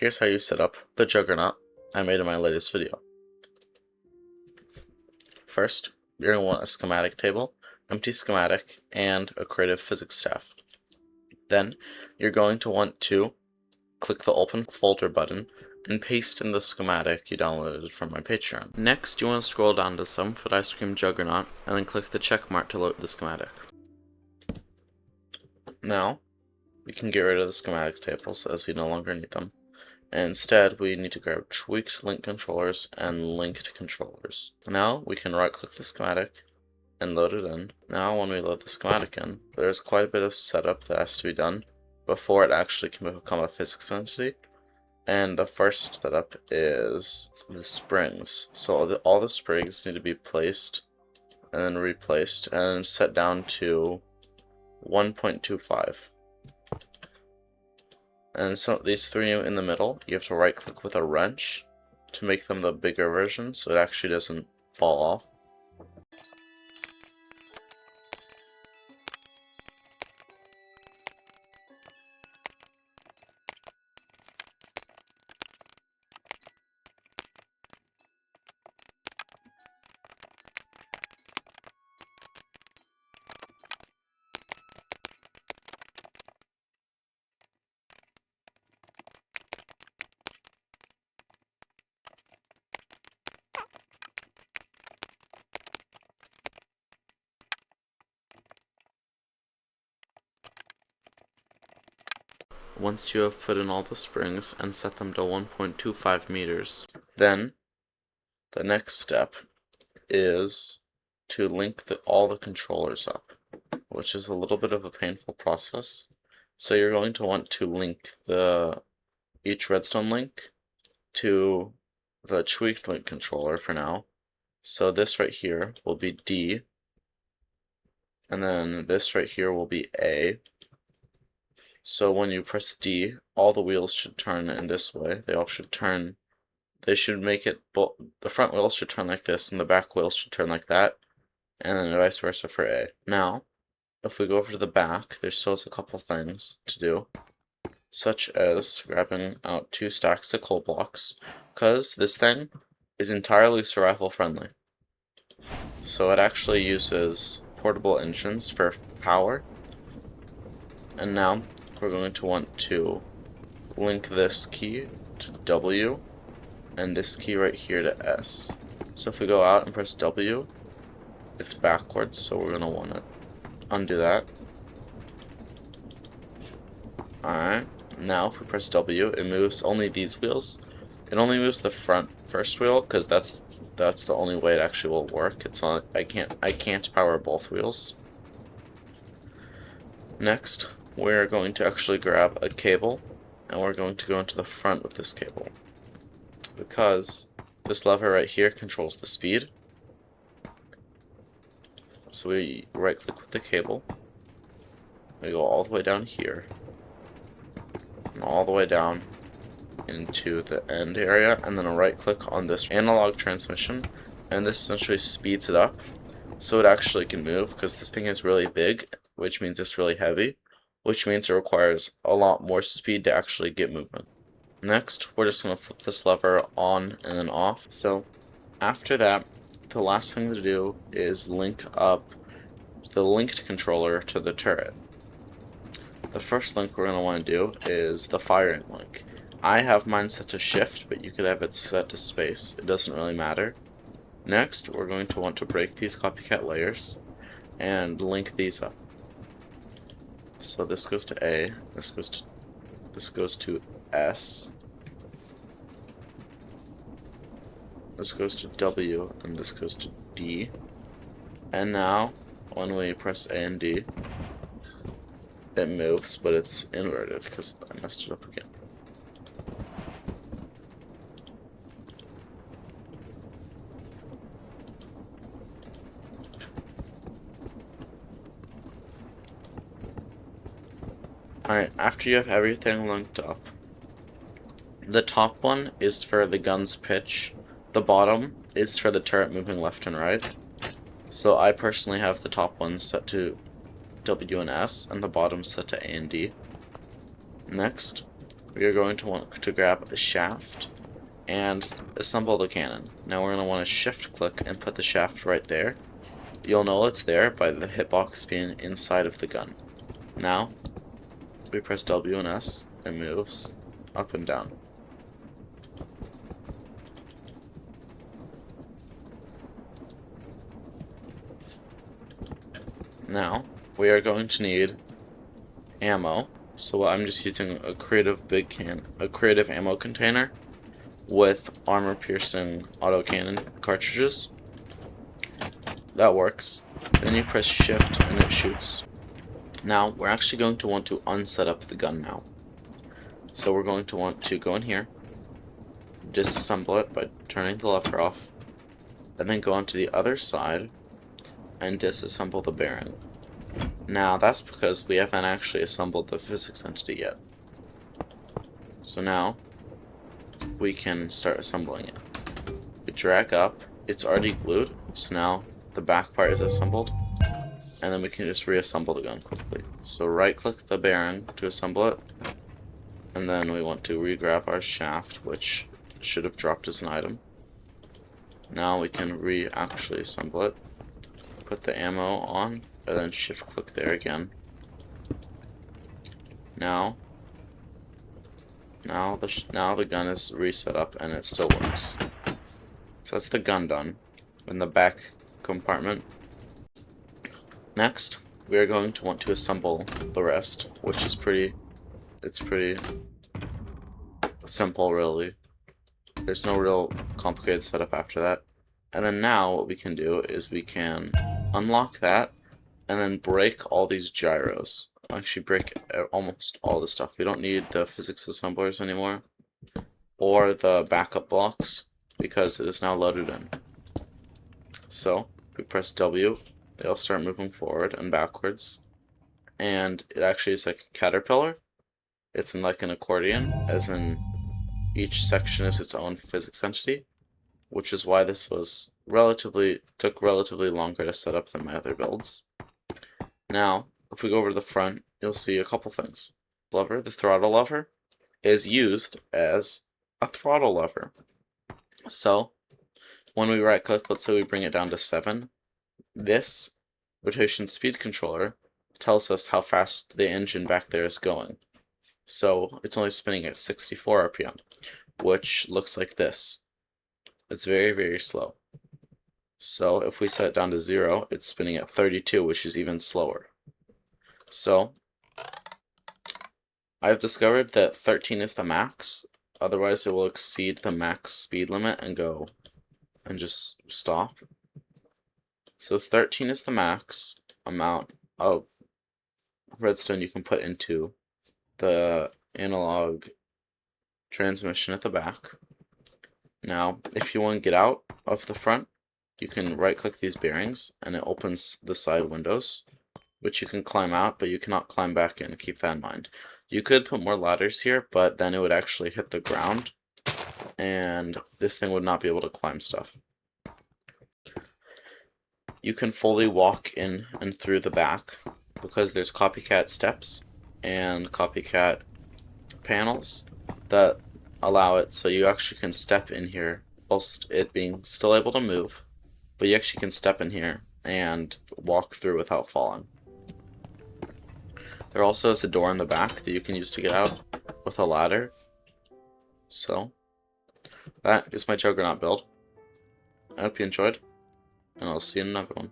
Here's how you set up the Juggernaut I made in my latest video. First, you're going to want a schematic table, empty schematic, and a creative physics staff. Then, you're going to want to click the open folder button and paste in the schematic you downloaded from my Patreon. Next, you want to scroll down to 7-foot ice cream Juggernaut and then click the check mark to load the schematic. Now, we can get rid of the schematic tables as we no longer need them. And instead, we need to grab tweaked link controllers and linked controllers. Now, we can right click the schematic and load it in. Now, when we load the schematic in, there's quite a bit of setup that has to be done before it actually can become a physics entity. And the first setup is the springs. So all the springs need to be placed and then replaced and set down to 1.25. And so these three in the middle, you have to right click with a wrench to make them the bigger version so it actually doesn't fall off. Once you have put in all the springs and set them to 1.25 meters, then the next step is to link all the controllers up, which is a little bit of a painful process. So you're going to want to link each redstone link to the tweaked link controller for now. So this right here will be D, and then this right here will be A. So when you press D, all the wheels should turn in this way. They should make it, the front wheels should turn like this, and the back wheels should turn like that, and then vice versa for A. Now, if we go over to the back, there's still a couple things to do, such as grabbing out 2 stacks of coal blocks, because this thing is entirely survival friendly. So it actually uses portable engines for power, and now we're going to want to link this key to W and this key right here to S. So if we go out and press W, it's backwards, so we're going to want to undo that. Alright, now if we press W, it moves only these wheels. It only moves the first wheel because that's the only way it actually will work. It's not, I can't power both wheels. Next, we're going to actually grab a cable, and we're going to go into the front with this cable, because this lever right here controls the speed. So we right click with the cable, we go all the way down here, and all the way down into the end area, and then a right click on this analog transmission, and this essentially speeds it up so it actually can move, because this thing is really big, which means it's really heavy, which means it requires a lot more speed to actually get movement. Next, we're just going to flip this lever on and then off. So after that, the last thing to do is link up the linked controller to the turret. The first link we're going to want to do is the firing link. I have mine set to shift, but you could have it set to space. It doesn't really matter. Next, we're going to want to break these copycat layers and link these up. So this goes to A, this goes to S, this goes to W, and this goes to D. And now, when we press A and D, it moves, but it's inverted because I messed it up again. Alright, after you have everything linked up, the top one is for the gun's pitch, the bottom is for the turret moving left and right. So I personally have the top one set to W and S, and the bottom set to A and D. Next, we are going to want to grab a shaft and assemble the cannon. Now we're going to want to shift click and put the shaft right there. You'll know it's there by the hitbox being inside of the gun. Now, we press W and S, and it moves up and down. Now, we are going to need ammo, so I'm just using a creative ammo container with armor-piercing autocannon cartridges. That works. Then you press shift and it shoots. Now, we're actually going to want to unset up the gun now. So we're going to want to go in here, disassemble it by turning the lever off, and then go onto the other side and disassemble the bearing. Now, that's because we haven't actually assembled the physics entity yet. So now, we can start assembling it. We drag up, it's already glued, so now the back part is assembled, and then we can just reassemble the gun quickly. So right click the bearing to assemble it, and then we want to re-grab our shaft, which should have dropped as an item. Now we can actually assemble it, put the ammo on, and then shift click there again. Now the gun is reset up and it still works. So that's the gun done in the back compartment. Next, we are going to want to assemble the rest, which is pretty simple, really. There's no real complicated setup after that. And then now what we can do is we can unlock that and then break all these gyros. Actually break almost all the stuff. We don't need the physics assemblers anymore or the backup blocks because it is now loaded in. So if we press W, they'll start moving forward and backwards, and it actually is like a caterpillar. It's in like an accordion, as in each section is its own physics entity, which is why this was took relatively longer to set up than my other builds. Now, if we go over to the front, you'll see a couple things. The throttle lever, is used as a throttle lever. So, when we right click, let's say we bring it down to 7, this rotation speed controller tells us how fast the engine back there is going. So it's only spinning at 64 RPM, which looks like this. It's very, very slow. So if we set it down to 0, it's spinning at 32, which is even slower. So I've discovered that 13 is the max, otherwise it will exceed the max speed limit and go and just stop. So 13 is the max amount of redstone you can put into the analog transmission at the back. Now, if you want to get out of the front, you can right click these bearings and it opens the side windows, which you can climb out, but you cannot climb back in. Keep that in mind. You could put more ladders here, but then it would actually hit the ground and this thing would not be able to climb stuff. You can fully walk in and through the back because there's copycat steps and copycat panels that allow it, so you actually can step in here whilst it being still able to move, but you actually can step in here and walk through without falling. There also is a door in the back that you can use to get out with a ladder. So that is my Juggernaut build. I hope you enjoyed, and I'll see you in another one.